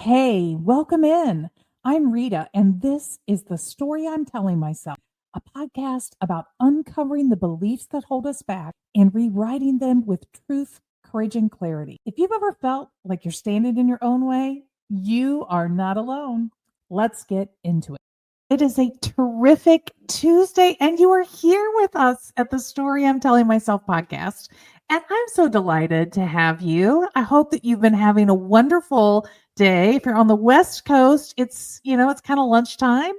Hey, welcome in. I'm Rita, and this is The Story I'm Telling Myself, a podcast about uncovering the beliefs that hold us back and rewriting them with truth, courage, and clarity. If you've ever felt like you're standing in your own way, you are not alone. Let's get into it. It is a terrific Tuesday, and you are here with us at the Story I'm Telling Myself podcast. And I'm so delighted to have you. I hope that you've been having a wonderful day. If you're on the West Coast, it's kind of lunchtime.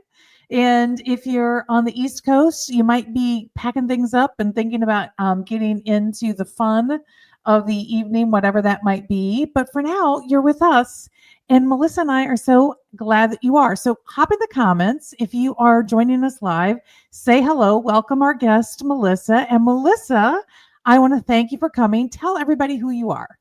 And if you're on the East Coast, you might be packing things up and thinking about getting into the fun of the evening, whatever that might be. But for now, you're with us. And Melissa and I are so glad that you are. So hop in the comments. If you are joining us live, say hello. Welcome our guest, Melissa. And Melissa, I want to thank you for coming. Tell everybody who you are.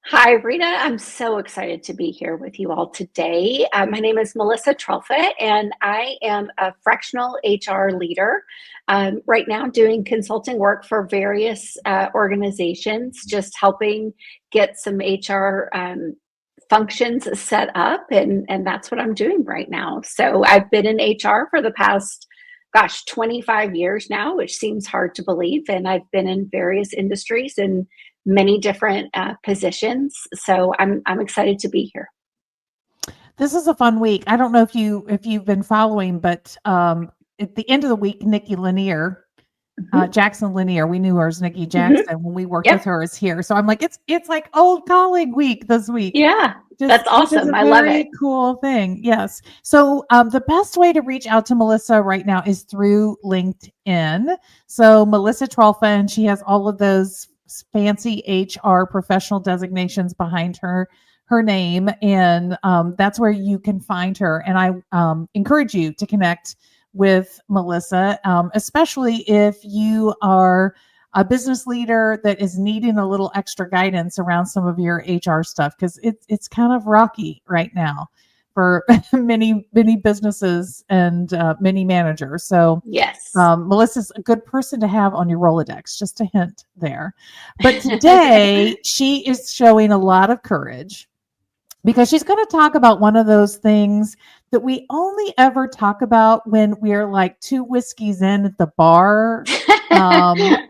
Hi, Rita. I'm so excited to be here with you all today. My name is Melissa Trelfa, and I am a fractional HR leader. Right now, doing consulting work for various organizations, just helping get some HR functions set up, and that's what I'm doing right now. So I've been in HR for the past 25 years now, which seems hard to believe, and I've been in various industries and many different positions. So I'm excited to be here. This is a fun week. I don't know if you've been following, but at the end of the week, Nikki Lanier, Jackson Lanier, we knew her as Nikki Jackson when we worked with her, is here. So I'm like, it's like old colleague week this week. Yeah, that's awesome. I love it. Cool thing. Yes. So the best way to reach out to Melissa right now is through LinkedIn. So Melissa Trelfa, and she has all of those fancy HR professional designations behind her name, and that's where you can find her. And I encourage you to connect with Melissa, especially if you are a business leader that is needing a little extra guidance around some of your HR stuff, because it's kind of rocky right now for many businesses and many managers. So yes, Melissa's a good person to have on your Rolodex, just a hint there. But today she is showing a lot of courage, because she's going to talk about one of those things that we only ever talk about when we're like 2 whiskeys in at the bar,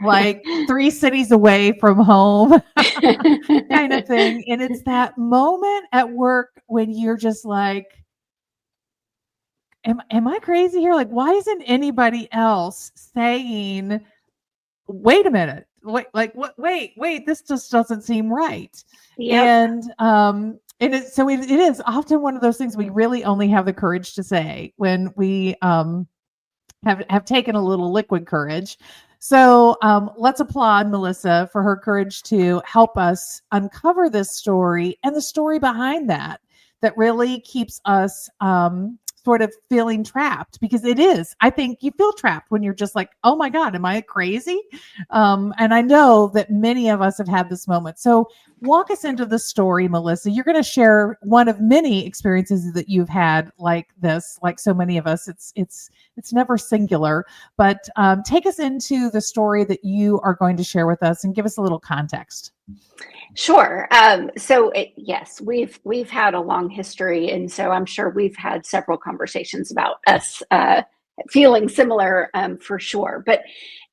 like 3 cities away from home kind of thing. And it's that moment at work when you're just like, am I crazy here? Like, why isn't anybody else saying, wait a minute, wait, this just doesn't seem right. Yep. And it is often one of those things we really only have the courage to say when we have taken a little liquid courage. So let's applaud Melissa for her courage to help us uncover this story and the story behind that really keeps us sort of feeling trapped, because it is. I think you feel trapped when you're just like, oh my God, am I crazy? And I know that many of us have had this moment. So walk us into the story, Melissa. You're going to share one of many experiences that you've had like this, like so many of us. It's never singular, but take us into the story that you are going to share with us and give us a little context. Sure. Yes, we've had a long history, and so I'm sure we've had several conversations about us feeling similar for sure. But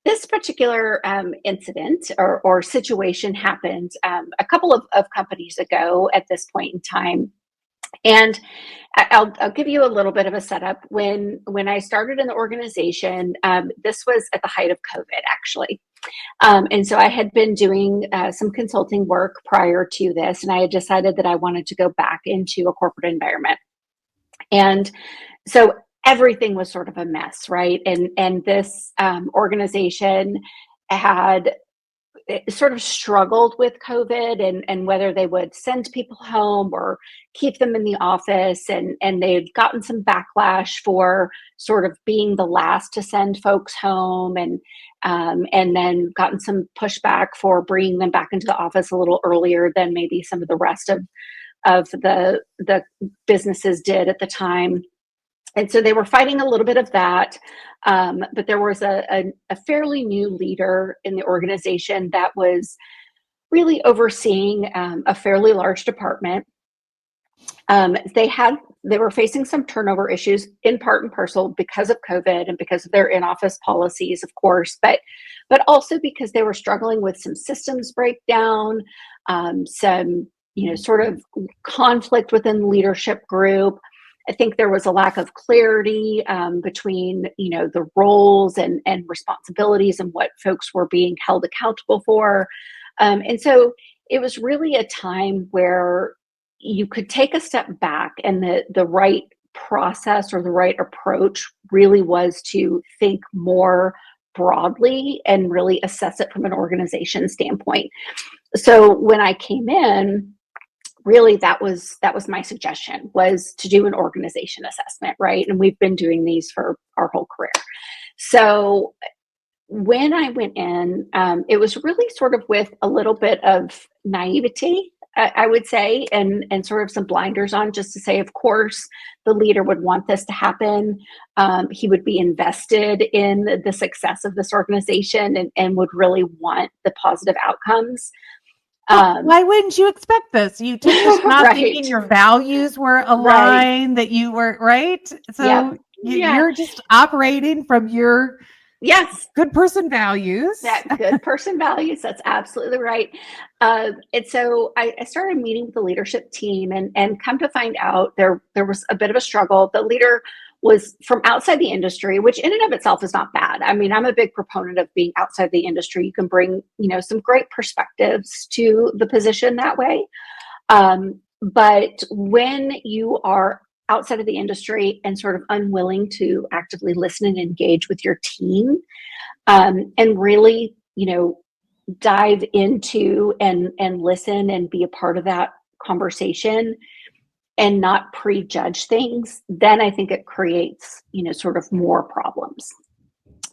this particular incident or situation happened a couple of companies ago at this point in time. And I'll give you a little bit of a setup. When I started in the organization, this was at the height of COVID, actually. And so I had been doing some consulting work prior to this, and I had decided that I wanted to go back into a corporate environment. And so everything was sort of a mess, right? And this organization had sort of struggled with COVID and whether they would send people home or keep them in the office. And they had gotten some backlash for sort of being the last to send folks home, and then gotten some pushback for bringing them back into the office a little earlier than maybe some of the rest of the businesses did at the time. And so they were fighting a little bit of that. But there was a fairly new leader in the organization that was really overseeing a fairly large department. They were facing some turnover issues, in part and parcel because of COVID and because of their in-office policies, of course, but also because they were struggling with some systems breakdown, some sort of conflict within the leadership group. I think there was a lack of clarity between the roles and responsibilities and what folks were being held accountable for, and so it was really a time where you could take a step back, and the right process or the right approach really was to think more broadly and really assess it from an organization standpoint. So when I came in, really that was my suggestion, was to do an organization assessment, right? And we've been doing these for our whole career. So when I went in, it was really sort of with a little bit of naivety, I would say, and sort of some blinders on, just to say, of course, the leader would want this to happen. He would be invested in the success of this organization and would really want the positive outcomes. Why wouldn't you expect this? You took this not right. thinking your values were aligned, that you were right. So you're just operating from your good person values. That good person values. That's absolutely right. And so I started meeting with the leadership team, and come to find out there was a bit of a struggle. The leader was from outside the industry, which in and of itself is not bad. I mean, I'm a big proponent of being outside the industry. You can bring, some great perspectives to the position that way. But when you are outside of the industry and sort of unwilling to actively listen and engage with your team, and really, dive into and listen and be a part of that conversation and not prejudge things, then I think it creates, sort of more problems.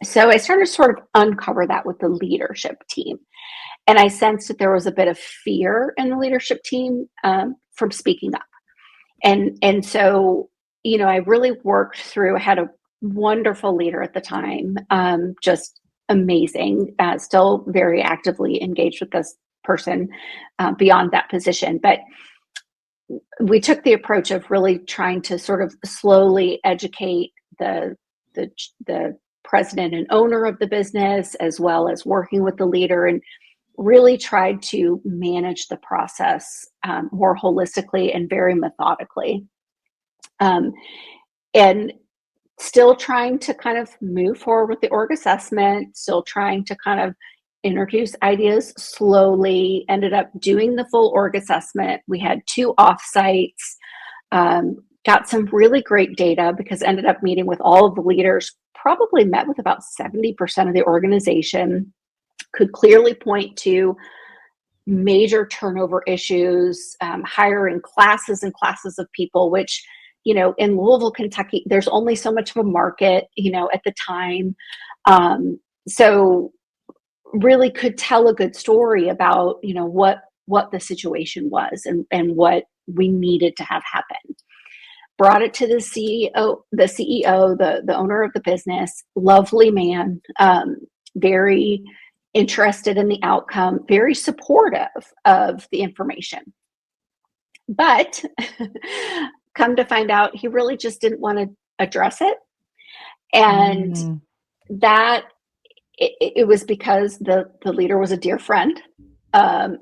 So I started to sort of uncover that with the leadership team. And I sensed that there was a bit of fear in the leadership team from speaking up. And so, I really worked through, I had a wonderful leader at the time, just amazing, still very actively engaged with this person beyond that position. But we took the approach of really trying to sort of slowly educate the president and owner of the business, as well as working with the leader, and really tried to manage the process more holistically and very methodically. And still trying to kind of move forward with the org assessment, still trying to kind of introduce ideas slowly, ended up doing the full org assessment. We had 2 offsites, got some really great data, because ended up meeting with all of the leaders, probably met with about 70% of the organization, could clearly point to major turnover issues, hiring classes and classes of people, which, in Louisville, Kentucky, there's only so much of a market, at the time. So really could tell a good story about, what the situation was and what we needed to have happen. Brought it to the CEO, the owner of the business, lovely man, very interested in the outcome, very supportive of the information. But come to find out, he really just didn't want to address it. And that it was because the leader was a dear friend of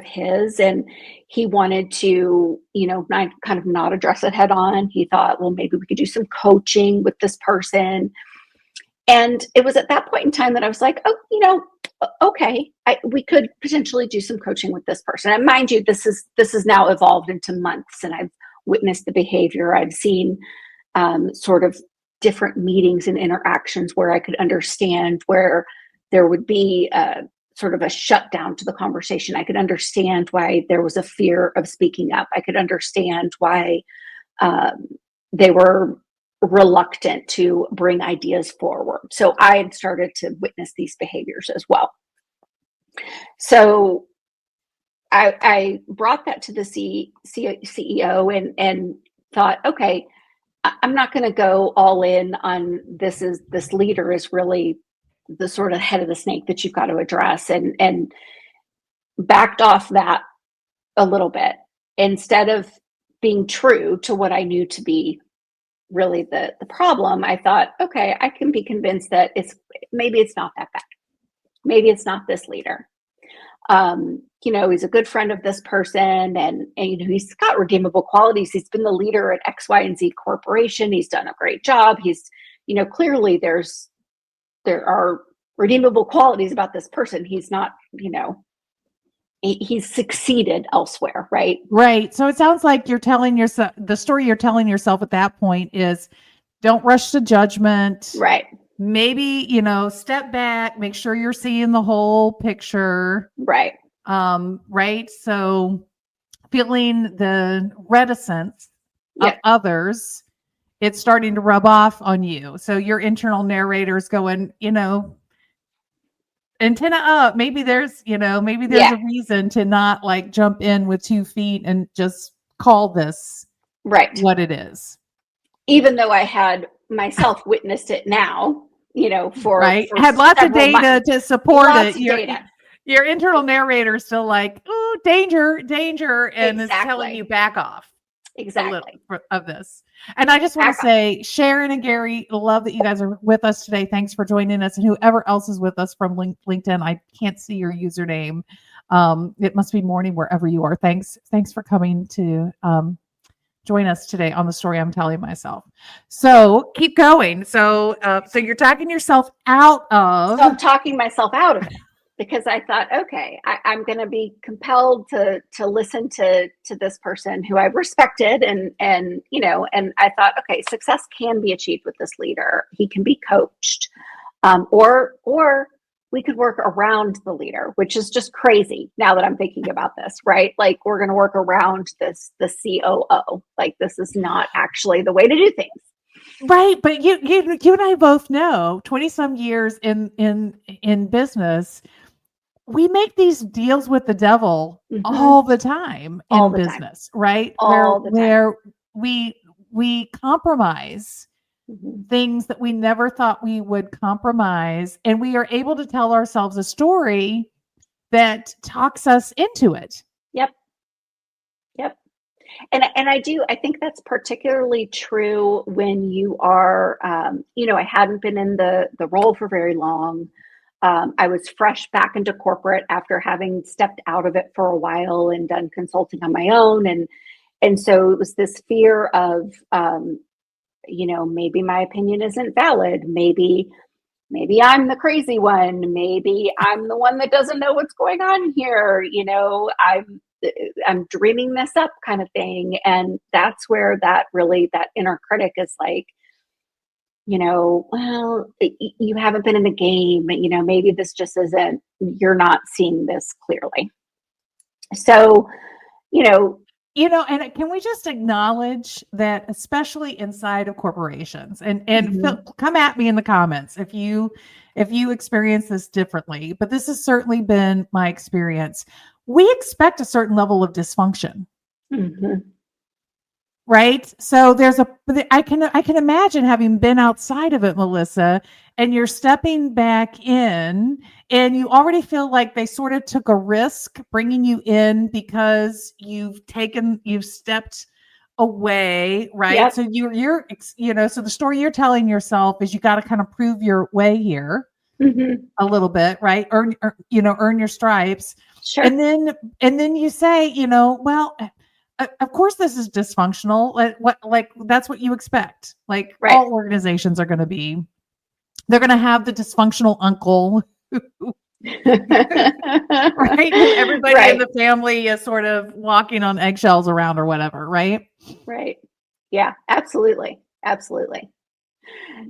his, and he wanted to, not address it head on. He thought, well, maybe we could do some coaching with this person. And it was at that point in time that I was like, oh, okay, we could potentially do some coaching with this person. And mind you, this is now evolved into months, and I've witnessed the behavior. I've seen sort of different meetings and interactions where I could understand where there would be sort of a shutdown to the conversation. I could understand why there was a fear of speaking up. I could understand why they were reluctant to bring ideas forward. So I had started to witness these behaviors as well. So I brought that to the CEO and thought, okay, I'm not going to go all in on this leader is really the sort of head of the snake that you've got to address, and backed off that a little bit. instead of being true to what I knew to be really the problem, I thought, okay, I can be convinced that maybe it's not that bad. Maybe it's not this leader. He's a good friend of this person, and he's got redeemable qualities. He's been the leader at X, Y, and Z corporation. He's done a great job. He's, clearly there are redeemable qualities about this person. He's not, he's succeeded elsewhere, right? Right. So it sounds like you're telling yourself, the story you're telling yourself at that point is, don't rush to judgment. Right. Maybe, step back, make sure you're seeing the whole picture. Right. Right. So feeling the reticence of others, it's starting to rub off on you. So your internal narrator's going, antenna up. Maybe there's a reason to not like jump in with 2 feet and just call this what it is. Even though I had myself witnessed it now, for had lots of data months. to support it. Your internal narrator is still like, oh, danger, and is telling you back off. Exactly. Of this. And I just want to say, Sharon and Gary, love that you guys are with us today. Thanks for joining us. And whoever else is with us from LinkedIn, I can't see your username. It must be morning wherever you are. Thanks for coming to join us today on the story I'm telling myself. So keep going. So you're talking yourself out of. So I'm talking myself out of it because I thought, okay, I'm going to be compelled to listen to this person who I respected, and I thought, okay, success can be achieved with this leader. He can be coached, or we could work around the leader, which is just crazy now that I'm thinking about this, right? Like we're going to work around the COO. Like this is not actually the way to do things. Right. But you and I both know 20 some years in business, we make these deals with the devil all the time in business, right? Where we compromise things that we never thought we would compromise, and we are able to tell ourselves a story that talks us into it. Yep. And I think that's particularly true when you are, I hadn't been in the role for very long. I was fresh back into corporate after having stepped out of it for a while and done consulting on my own. And so it was this fear of, maybe my opinion isn't valid. Maybe I'm the crazy one. Maybe I'm the one that doesn't know what's going on here. I'm dreaming this up kind of thing. And that's where that inner critic is like, well, you haven't been in the game, maybe this just isn't, you're not seeing this clearly. So, and can we just acknowledge that, especially inside of corporations, and come at me in the comments if you experience this differently, but this has certainly been my experience. We expect a certain level of dysfunction. Right. So I can imagine having been outside of it, Melissa, and you're stepping back in and you already feel like they sort of took a risk bringing you in because you've stepped away. Right. Yep. So so the story you're telling yourself is you got to kind of prove your way here a little bit, right? Earn your stripes. Sure. And then you say, well, of course this is dysfunctional. Like that's what you expect. Like all organizations are going to be. They're going to have the dysfunctional uncle, right? Everybody in the family is sort of walking on eggshells around or whatever, right? Right. Yeah, absolutely.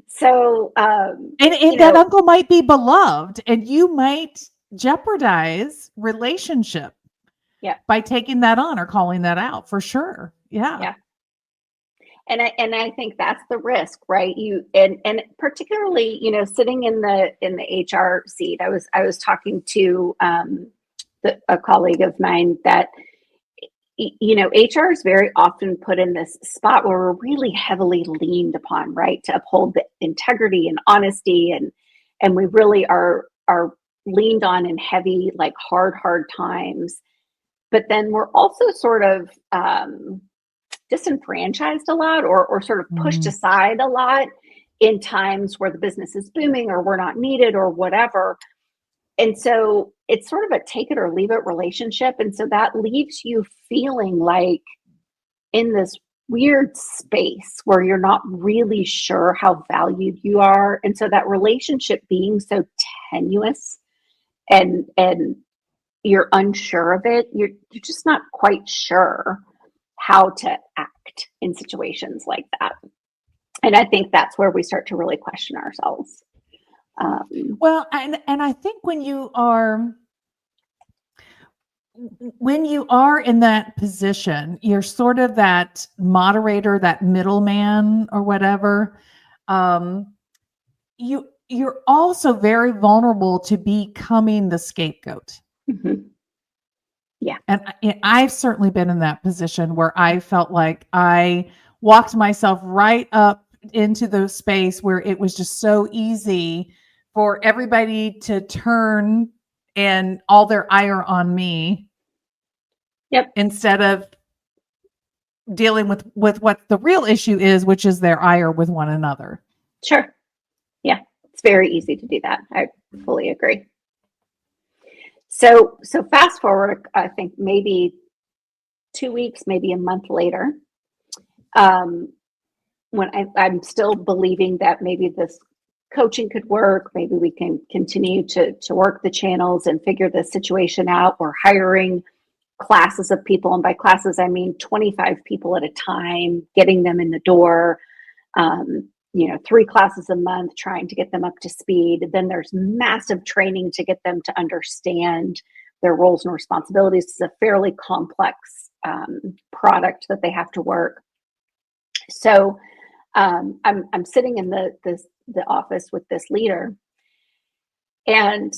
So, and that uncle might be beloved, and you might jeopardize relationship. Yeah. By taking that on or calling that out, for sure. Yeah. Yeah. And I think that's the risk, right? And particularly, sitting in the HR seat, I was talking to a colleague of mine that, HR is very often put in this spot where we're really heavily leaned upon, right? To uphold the integrity and honesty. And we really are leaned on in heavy, like hard times. but then we're also sort of disenfranchised a lot, or sort of pushed aside a lot in times where the business is booming or we're not needed or whatever. And so it's sort of a take it or leave it relationship. And so that leaves you feeling like in this weird space where you're not really sure how valued you are. And so that relationship being so tenuous and you're unsure of it, you're just not quite sure how to act in situations like that. And I think that's where we start to really question ourselves. Well, and I think when you are in that position, you're sort of that moderator, that middleman or whatever. You're also very vulnerable to becoming the scapegoat. Mm-hmm. Yeah. And I've certainly been in that position where I felt like I walked myself right up into the space where it was just so easy for everybody to turn and all their ire on me. Yep. Instead of dealing with what the real issue is, which is their ire with one another. Sure. Yeah. It's very easy to do that. I fully agree. So fast forward, I think maybe 2 weeks, maybe a month later, when I'm still believing that maybe this coaching could work, maybe we can continue to work the channels and figure this situation out. We're hiring classes of people, and by classes I mean 25 people at a time, getting them in the door. 3 classes a month, trying to get them up to speed. Then there's massive training to get them to understand their roles and responsibilities. It's a fairly complex product that they have to work. So I'm sitting in the office with this leader, and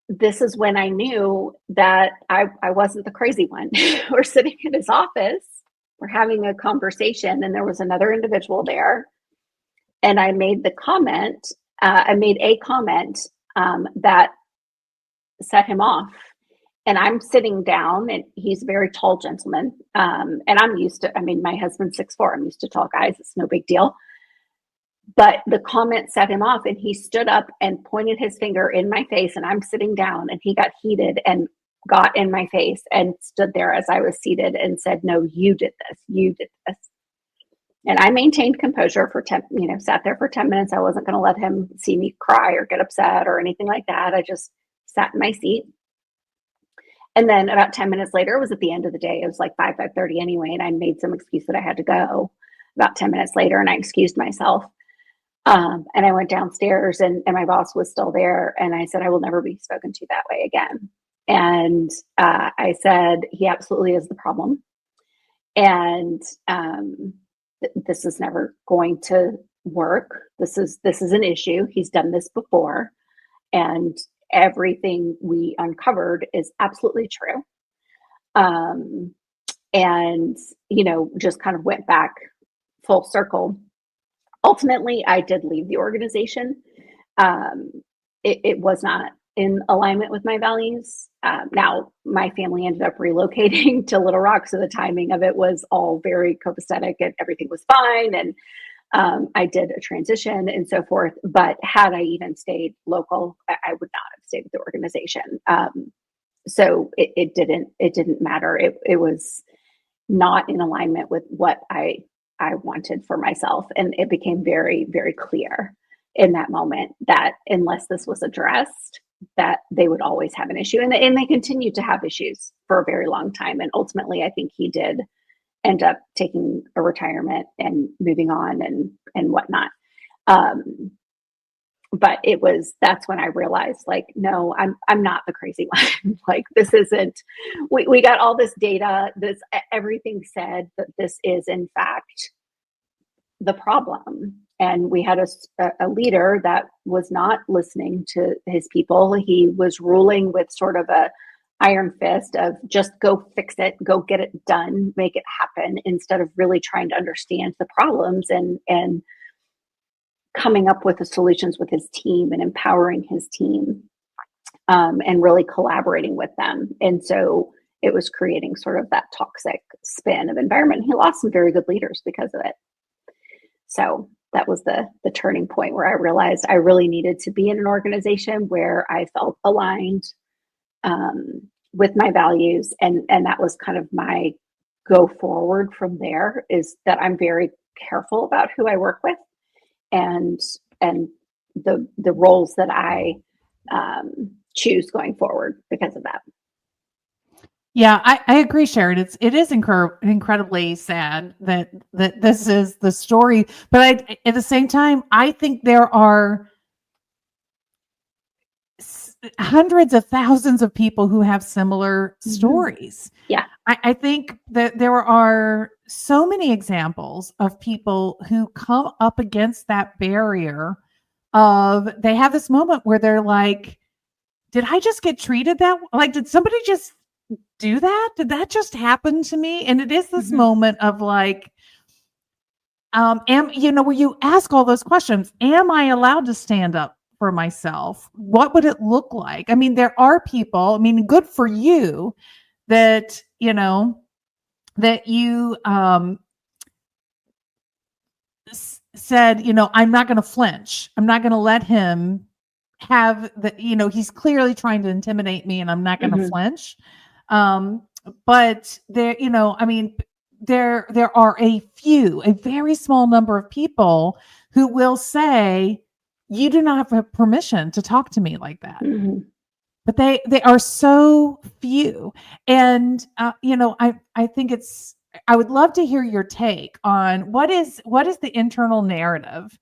this is when I knew that I wasn't the crazy one. We're sitting in his office, we're having a conversation, and there was another individual there. And I made a comment that set him off. And I'm sitting down, and he's a very tall gentleman. And I'm used to, my husband's 6'4". I'm used to tall guys. It's no big deal. But the comment set him off, and he stood up and pointed his finger in my face, and I'm sitting down, and he got heated and got in my face and stood there as I was seated and said, "No, you did this. You did this." And I maintained composure for sat there for 10 minutes. I wasn't going to let him see me cry or get upset or anything like that. I just sat in my seat. And then about 10 minutes later, it was at the end of the day. It was like 5:30 anyway. And I made some excuse that I had to go about 10 minutes later, and I excused myself. And I went downstairs, and my boss was still there. And I said, "I will never be spoken to that way again." And I said, "He absolutely is the problem. And this is never going to work. This is an issue. He's done this before. And everything we uncovered is absolutely true." And, just kind of went back full circle. Ultimately, I did leave the organization. It was not in alignment with my values. Now, my family ended up relocating to Little Rock, so the timing of it was all very copacetic, and everything was fine. And I did a transition and so forth. But had I even stayed local, I would not have stayed with the organization. So it didn't matter. It was not in alignment with what I wanted for myself. And it became very, very clear in that moment that unless this was addressed, that they would always have an issue. And they continued to have issues for a very long time. And ultimately, I think he did end up taking a retirement and moving on and whatnot. But that's when I realized, like, no, I'm not the crazy one. Like, this isn't, we got all this data, everything said that this is in fact the problem. And we had a leader that was not listening to his people. He was ruling with sort of a iron fist of just go fix it, go get it done, make it happen, instead of really trying to understand the problems and coming up with the solutions with his team and empowering his team, and really collaborating with them. And so it was creating sort of that toxic spin of environment. He lost some very good leaders because of it. So that was the turning point where I realized I really needed to be in an organization where I felt aligned with my values. And that was kind of my go forward from there, is that I'm very careful about who I work with and the roles that I choose going forward because of that. Yeah, I agree, Sharon. It is incredibly sad that this is the story, but at the same time, I think there are hundreds of thousands of people who have similar stories. Yeah. I think that there are so many examples of people who come up against that barrier of, they have this moment where they're like, did I just get treated that way? Like, did somebody just do that? Did that just happen to me? And it is this moment of like, where you ask all those questions, am I allowed to stand up for myself? What would it look like? I mean, there are people, good for you that, that you said, I'm not going to flinch. I'm not going to let him have he's clearly trying to intimidate me and I'm not going to flinch. But there, there are a very small number of people who will say, you do not have permission to talk to me like that. But they are so few. And, I think I would love to hear your take on what is the internal narrative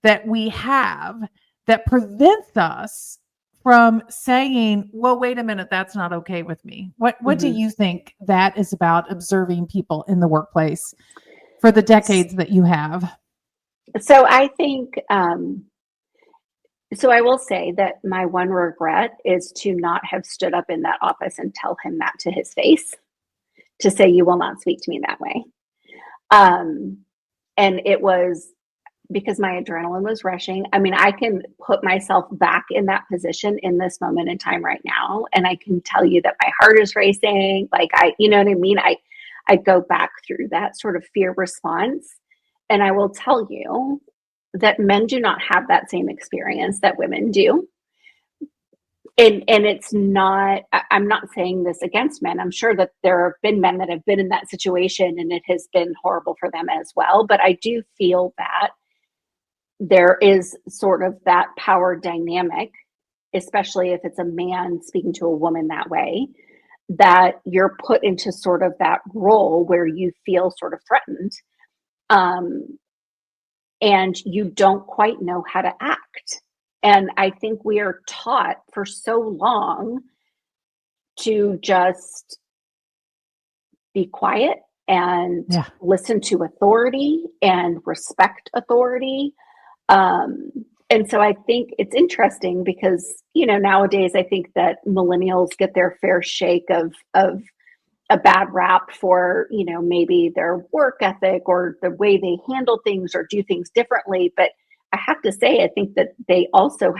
that we have that prevents us from saying, well, wait a minute, that's not okay with me. What do you think that is about observing people in the workplace for the decades that you have? So I think, so I will say that my one regret is to not have stood up in that office and tell him that to his face, to say, you will not speak to me that way. And it was because my adrenaline was rushing. I mean, I can put myself back in that position in this moment in time right now. And I can tell you that my heart is racing. Like you know what I mean? I go back through that sort of fear response. And I will tell you that men do not have that same experience that women do. And it's not, I'm not saying this against men. I'm sure that there have been men that have been in that situation and it has been horrible for them as well. But I do feel that there is sort of that power dynamic, especially if it's a man speaking to a woman that way, that you're put into sort of that role where you feel sort of threatened. And you don't quite know how to act. And I think we are taught for so long to just be quiet and listen to authority and respect authority. And so I think it's interesting because, nowadays I think that millennials get their fair shake of a bad rap for, maybe their work ethic or the way they handle things or do things differently. But I have to say, I think that they also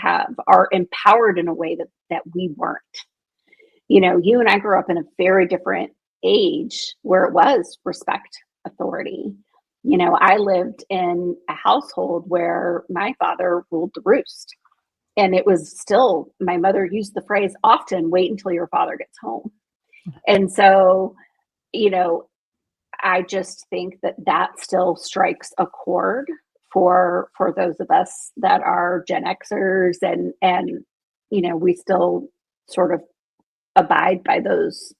are empowered in a way that we weren't. You and I grew up in a very different age where it was respect authority. I lived in a household where my father ruled the roost. And it was still, my mother used the phrase often, wait until your father gets home. And so, I just think that still strikes a chord for those of us that are Gen Xers and we still sort of abide by those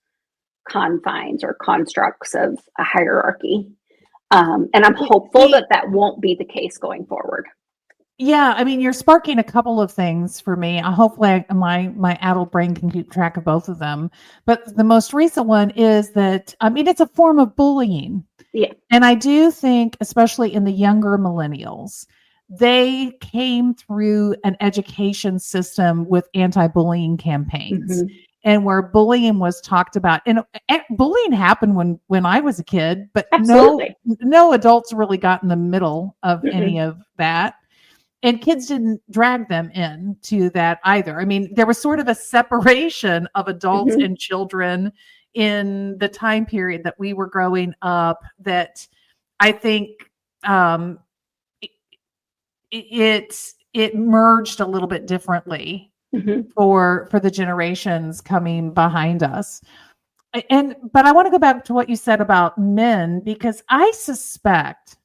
confines or constructs of a hierarchy. And I'm hopeful that won't be the case going forward. Yeah, you're sparking a couple of things for me. Hopefully my adult brain can keep track of both of them. But the most recent one is that, it's a form of bullying. Yeah. And I do think, especially in the younger millennials, they came through an education system with anti-bullying campaigns. And where bullying was talked about, and bullying happened when I was a kid, but no adults really got in the middle of any of that. And kids didn't drag them into that either. There was sort of a separation of adults and children in the time period that we were growing up that I think it merged a little bit differently for the generations coming behind us. But I want to go back to what you said about men, because I suspect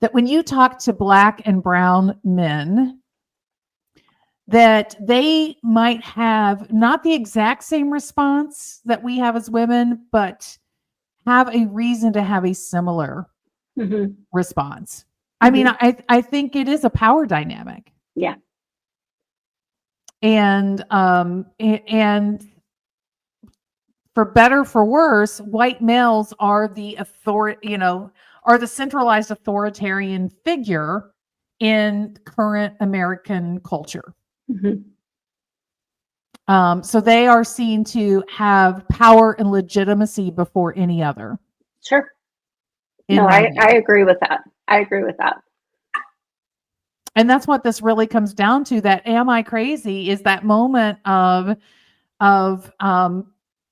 that when you talk to Black and brown men, that they might have not the exact same response that we have as women, but have a reason to have a similar response. I mean, I think it is a power dynamic. Yeah. And for better, for worse, white males are the are the centralized authoritarian figure in current American culture. So they are seen to have power and legitimacy before any other. Sure. No, I agree with that. I agree with that. And that's what this really comes down to. That am I crazy is that moment of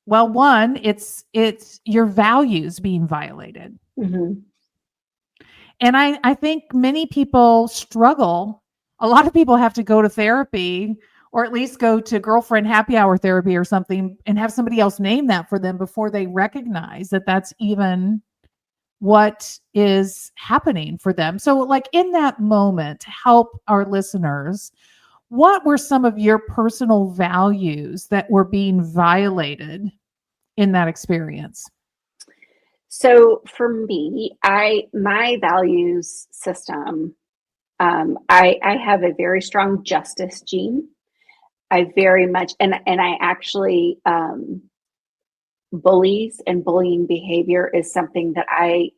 well, one, it's your values being violated. And I think many people struggle. A lot of people have to go to therapy, or at least go to girlfriend happy hour therapy or something, and have somebody else name that for them before they recognize that that's even what is happening for them. So, like, in that moment, to help our listeners, what were some of your personal values that were being violated in that experience? So for me, my values system, I have a very strong justice gene. I very much, and I actually, bullies and bullying behavior is something that I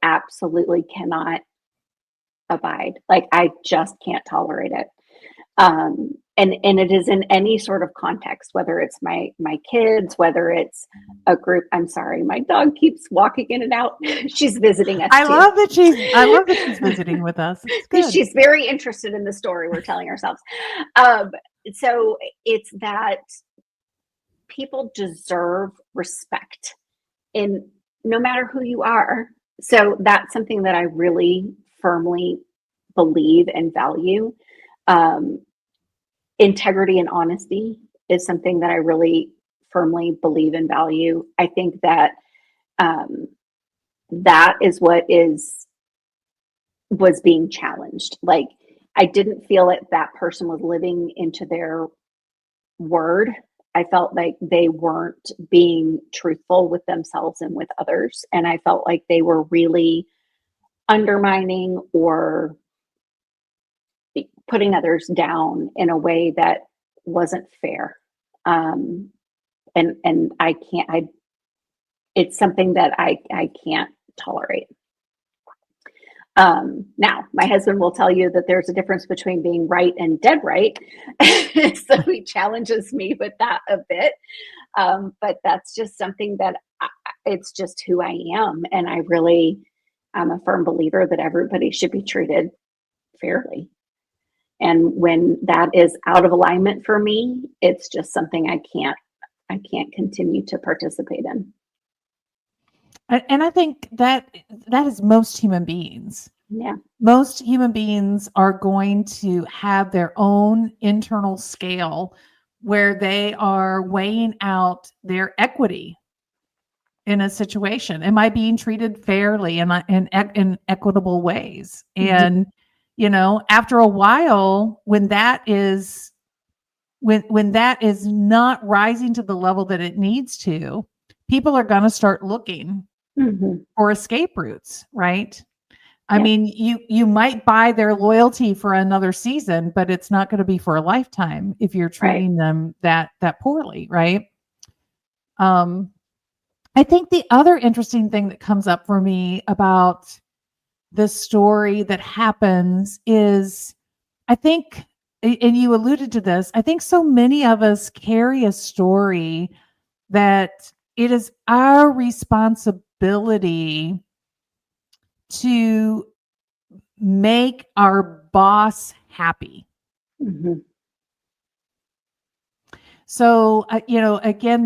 absolutely cannot abide. Like, I just can't tolerate it. And it is in any sort of context, whether it's my kids, whether it's a group. I'm sorry, my dog keeps walking in and out. She's visiting us. I love that she's visiting with us. It's good. She's very interested in the story we're telling ourselves. So it's that people deserve respect in no matter who you are. So that's something that I really firmly believe and value. Integrity and honesty is something that I really firmly believe and value. I think that that is what was being challenged. Like, I didn't feel that that person was living into their word. I felt like they weren't being truthful with themselves and with others. And I felt like they were really undermining or putting others down in a way that wasn't fair. And I can't, it's something that I can't tolerate. Now, my husband will tell you that there's a difference between being right and dead right. So he challenges me with that a bit. But that's just something that it's just who I am. And I'm a firm believer that everybody should be treated fairly. And when that is out of alignment for me, it's just something I can't continue to participate in. And I think that is most human beings. Yeah. Most human beings are going to have their own internal scale where they are weighing out their equity in a situation. Am I being treated fairly in equitable ways? And after a while, when that is not rising to the level that it needs to, people are going to start looking for escape routes, right? I mean, you might buy their loyalty for another season, but it's not going to be for a lifetime if you're treating them that poorly, right? I think the other interesting thing that comes up for me about this story that happens is, I think, and you alluded to this, I think so many of us carry a story that it is our responsibility to make our boss happy. So, again,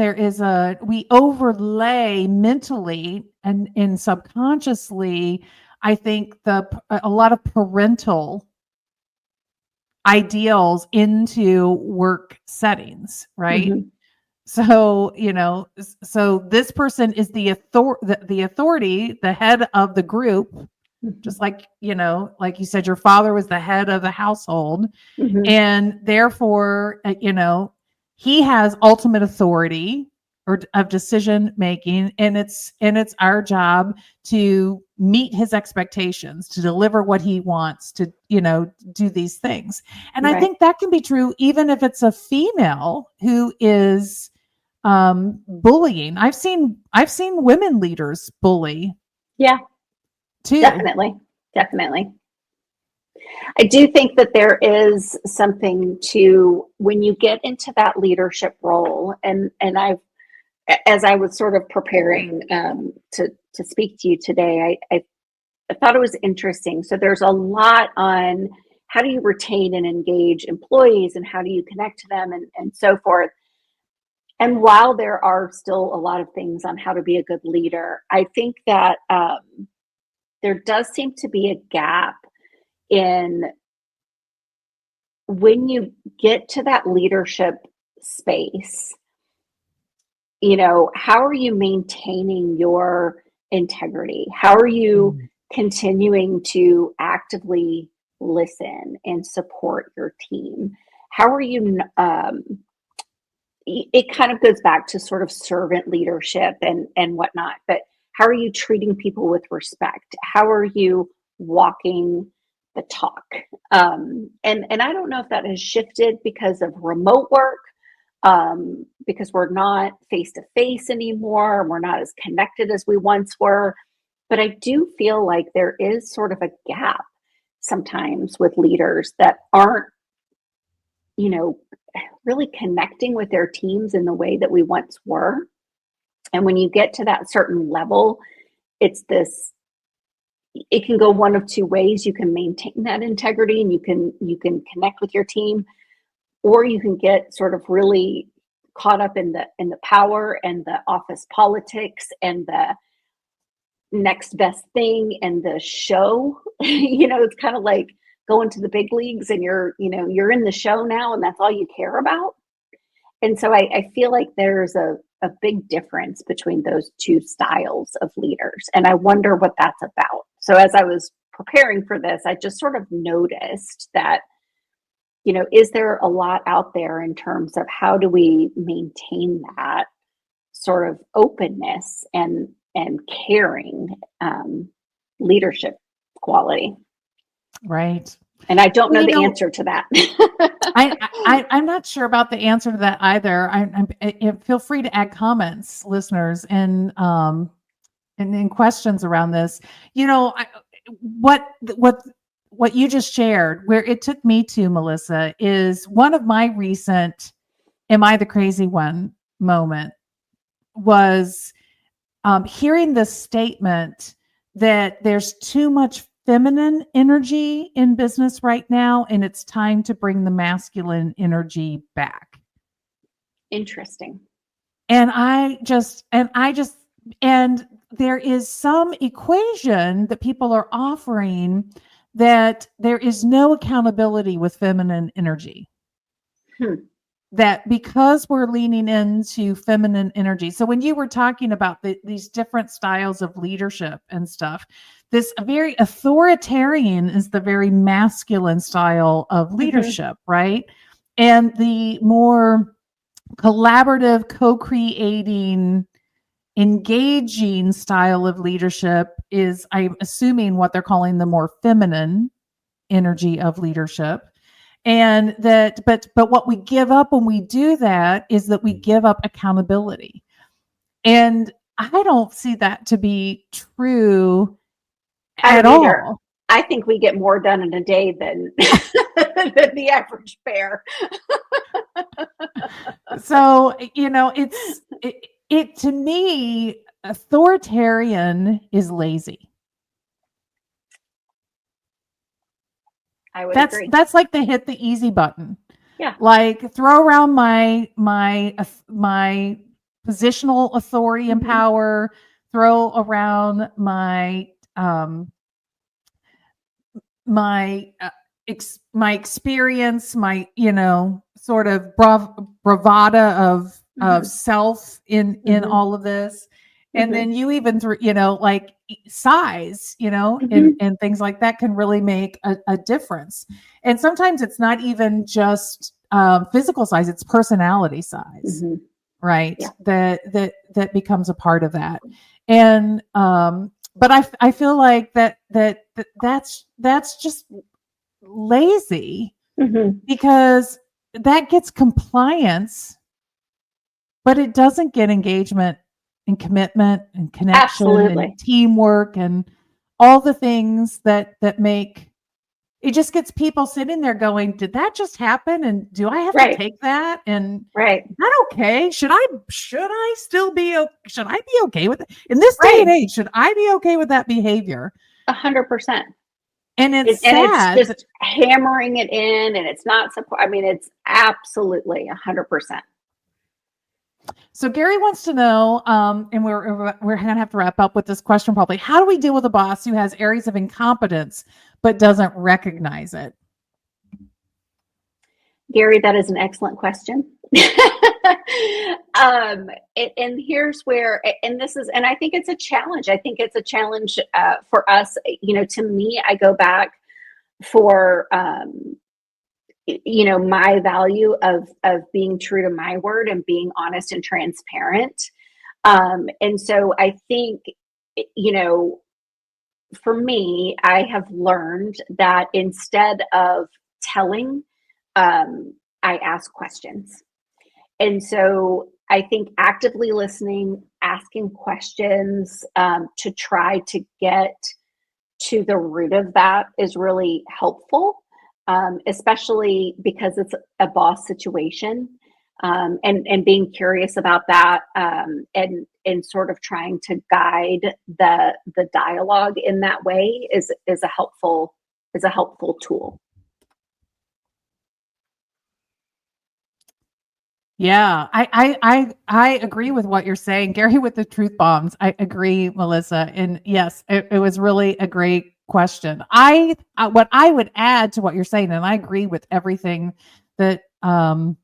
we overlay mentally and subconsciously, I think a lot of parental ideals into work settings, right? Mm-hmm. So, so this person is the authority, the head of the group, Mm-hmm. just like, like you said, your father was the head of the household. Mm-hmm. And therefore, he has ultimate authority or of decision making, and it's our job to meet his expectations, to deliver what he wants, to do these things. And I Right. think that can be true even if it's a female who is bullying. I've seen women leaders bully Yeah, too. definitely. Definitely. I do think that there is something to when you get into that leadership role, and as I was sort of preparing to speak to you today, I thought it was interesting. So there's a lot on how do you retain and engage employees, and how do you connect to them, and so forth. And while there are still a lot of things on how to be a good leader, I think that there does seem to be a gap in when you get to that leadership space, how are you maintaining your integrity? How are you Mm. continuing to actively listen and support your team? How are you, it kind of goes back to sort of servant leadership and whatnot, but how are you treating people with respect? How are you walking the talk? And I don't know if that has shifted because of remote work, because we're not face to face anymore. We're not as connected as we once were. But I do feel like there is sort of a gap sometimes with leaders that aren't, you know, really connecting with their teams in the way that we once were. And when you get to that certain level, it's this, it can go one of two ways. You can maintain that integrity and you can connect with your team, or you can get sort of really caught up in the power and the office politics and the next best thing and the show. It's kind of like going to the big leagues and you're in the show now and that's all you care about. And so I feel like there's a big difference between those two styles of leaders. And I wonder what that's about. So as I was preparing for this, I just sort of noticed that, is there a lot out there in terms of how do we maintain that sort of openness and caring leadership quality? Right. And I don't Well, know the answer to that. I'm not sure about the answer to that either. Feel free to add comments, listeners, and in questions around this. What what what you just shared, where it took me to, Melissa, is one of my recent "Am I the crazy one?" moment was hearing the statement that there's too much feminine energy in business right now, and it's time to bring the masculine energy back. Interesting. And there is some equation that people are offering that there is no accountability with feminine energy. Hmm. That because we're leaning into feminine energy. So when you were talking about these different styles of leadership and stuff, this very authoritarian is the very masculine style of leadership, right? And the more collaborative, co-creating, engaging style of leadership is, I'm assuming, what they're calling the more feminine energy of leadership. And but what we give up when we do that is that we give up accountability. And I don't see that to be true I at don't either. all. I think we get more done in a day than than the average bear. So, it to me, authoritarian is lazy. I would That's agree. that's like the hit the easy button. Yeah. Like throw around my positional authority and power, throw around my my experience, my sort of bravada of self in all of this. And then you even through like size, and things like that can really make a difference. And sometimes it's not even just physical size, it's personality size, right? Yeah. That becomes a part of that. And but I feel like that's just lazy, because that gets compliance, but it doesn't get engagement and commitment and connection Absolutely. and teamwork and all the things that make it. Just gets people sitting there going, did that just happen? And do I have to take that? And is that okay? Should I still be, should I be okay with it? In this day and age, should I be okay with that behavior? 100%. And it's sad. It's just hammering it in, and it's not support. I mean, it's absolutely 100%. So Gary wants to know, and we're going to have to wrap up with this question probably. How do we deal with a boss who has areas of incompetence but doesn't recognize it? Gary, that is an excellent question. And here's where, and I think it's a challenge. I think it's a challenge for us. To me, I go back for, my value of being true to my word and being honest and transparent. And so I think, for me, I have learned that instead of telling, I ask questions. And so I think actively listening, asking questions to try to get to the root of that is really helpful, especially because it's a boss situation. And being curious about that, and sort of trying to guide the dialogue in that way is a helpful tool. Yeah, I agree with what you're saying, Gary, with the truth bombs. I agree, Melissa. And yes, it was really a great question. What I would add to what you're saying, and I agree with everything that that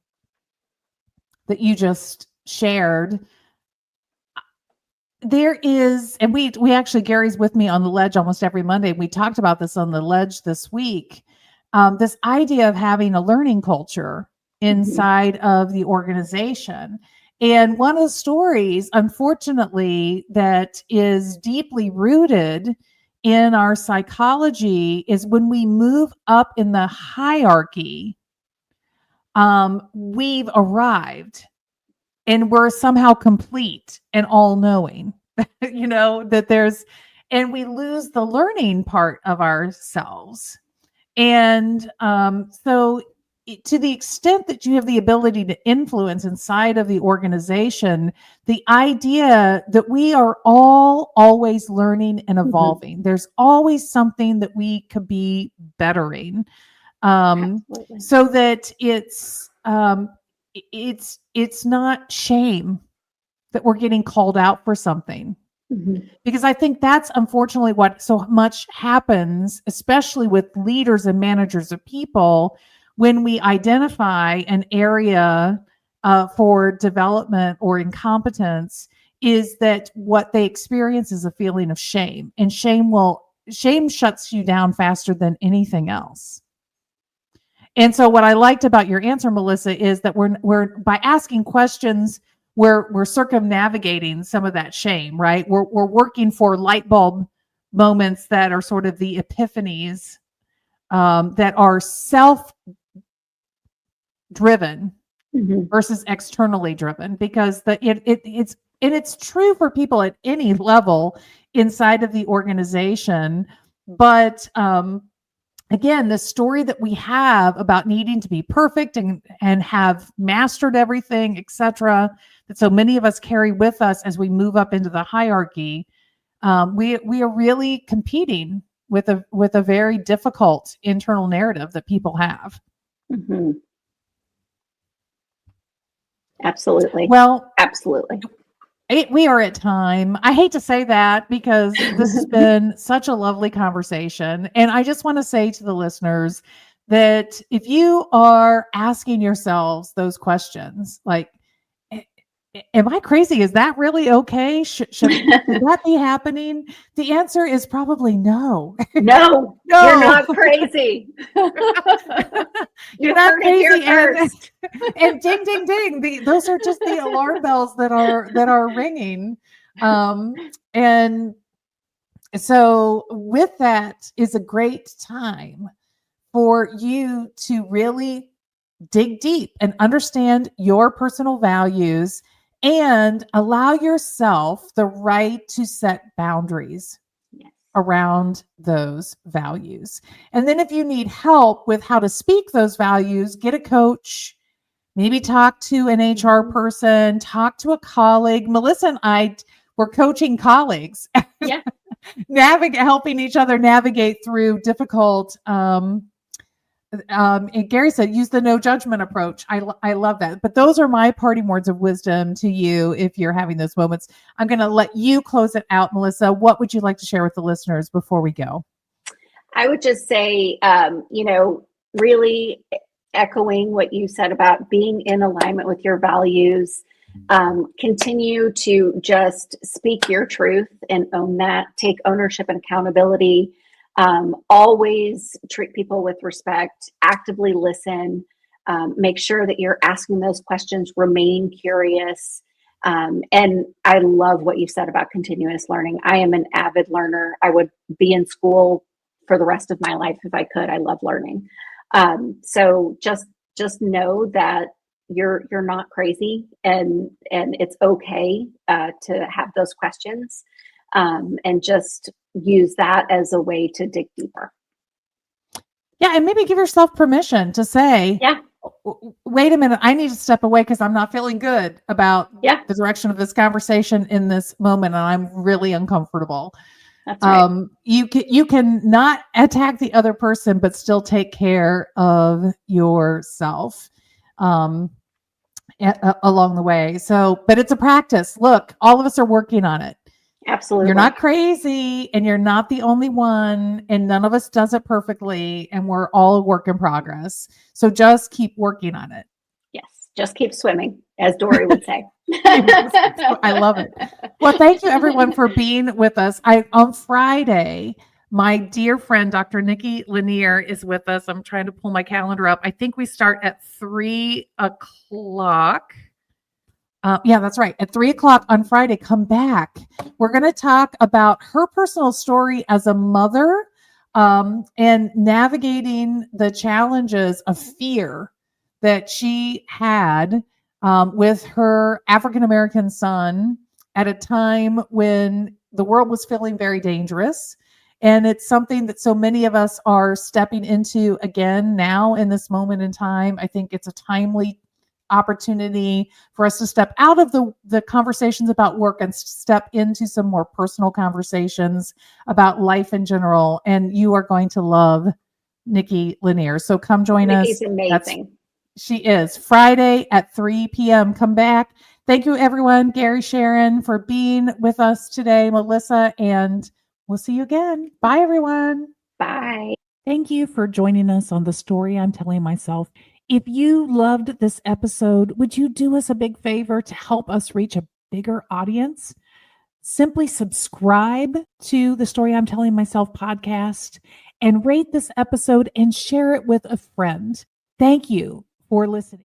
you just shared. There is, and we actually, Gary's with me on the ledge almost every Monday. We talked about this on the ledge this week. This idea of having a learning culture inside of the organization. And one of the stories, unfortunately, that is deeply rooted in our psychology is when we move up in the hierarchy, we've arrived and we're somehow complete and all knowing, and we lose the learning part of ourselves. And so to the extent that you have the ability to influence inside of the organization, the idea that we are all always learning and evolving, there's always something that we could be bettering, so that it's not shame that we're getting called out for something. Because I think that's unfortunately what so much happens, especially with leaders and managers of people, when we identify an area for development or incompetence, is that what they experience is a feeling of shame, and shame shuts you down faster than anything else. And so what I liked about your answer, Melissa, is that we're by asking questions, we're circumnavigating some of that shame, right? We're working for light bulb moments that are sort of the epiphanies, that are self-driven versus externally driven, because it's true for people at any level inside of the organization. But again, the story that we have about needing to be perfect and have mastered everything, etc., that so many of us carry with us as we move up into the hierarchy, we are really competing with a very difficult internal narrative that people have. Absolutely. Well, Absolutely. we are at time. I hate to say that because this has been such a lovely conversation. And I just want to say to the listeners that if you are asking yourselves those questions, like, am I crazy? Is that really okay? Should that be happening? The answer is probably no. No, No. you're not crazy. You're You not heard it here crazy. first. And ding, ding, ding. Those are just the alarm bells that are ringing. And so with that is a great time for you to really dig deep and understand your personal values and allow yourself the right to set boundaries Yes. around those values. And then if you need help with how to speak those values, get a coach, maybe talk to an HR person, talk to a colleague. Melissa and I were coaching colleagues, Yeah. helping each other navigate through difficult and Gary said, use the no judgment approach. I love that. But those are my parting words of wisdom to you if you're having those moments. I'm going to let you close it out, Melissa. What would you like to share with the listeners before we go? I would just say, really echoing what you said about being in alignment with your values. Continue to just speak your truth and own that. Take ownership and accountability. Always treat people with respect. Actively listen. Make sure that you're asking those questions. Remain curious. And I love what you said about continuous learning. I am an avid learner. I would be in school for the rest of my life if I could. I love learning. So just know that you're not crazy, and it's okay to have those questions, and just use that as a way to dig deeper. Yeah, and maybe give yourself permission to say, yeah, wait a minute, I need to step away because I'm not feeling good about the direction of this conversation in this moment, and I'm really uncomfortable. That's right. You can not attack the other person, but still take care of yourself along the way. So, but it's a practice. Look, all of us are working on it. Absolutely. You're not crazy, and you're not the only one, and none of us does it perfectly, and we're all a work in progress. So just keep working on it. Yes, just keep swimming, as Dory would say. I love it. Well, thank you everyone for being with us. On Friday, my dear friend, Dr. Nikki Lanier is with us. I'm trying to pull my calendar up. I think we start at 3:00. Yeah, that's right. At 3:00 on Friday, come back. We're going to talk about her personal story as a mother, and navigating the challenges of fear that she had with her African-American son at a time when the world was feeling very dangerous. And it's something that so many of us are stepping into again now in this moment in time. I think it's a timely opportunity for us to step out of the conversations about work and step into some more personal conversations about life in general. And you are going to love Nikki Lanier. So come join us. Nikki's amazing. She is Friday at 3 p.m. Come back. Thank you, everyone. Gary, Sharon, for being with us today, Melissa, and we'll see you again. Bye, everyone. Bye. Thank you for joining us on The Story I'm Telling Myself. If you loved this episode, would you do us a big favor to help us reach a bigger audience? Simply subscribe to the Story I'm Telling Myself podcast and rate this episode and share it with a friend. Thank you for listening.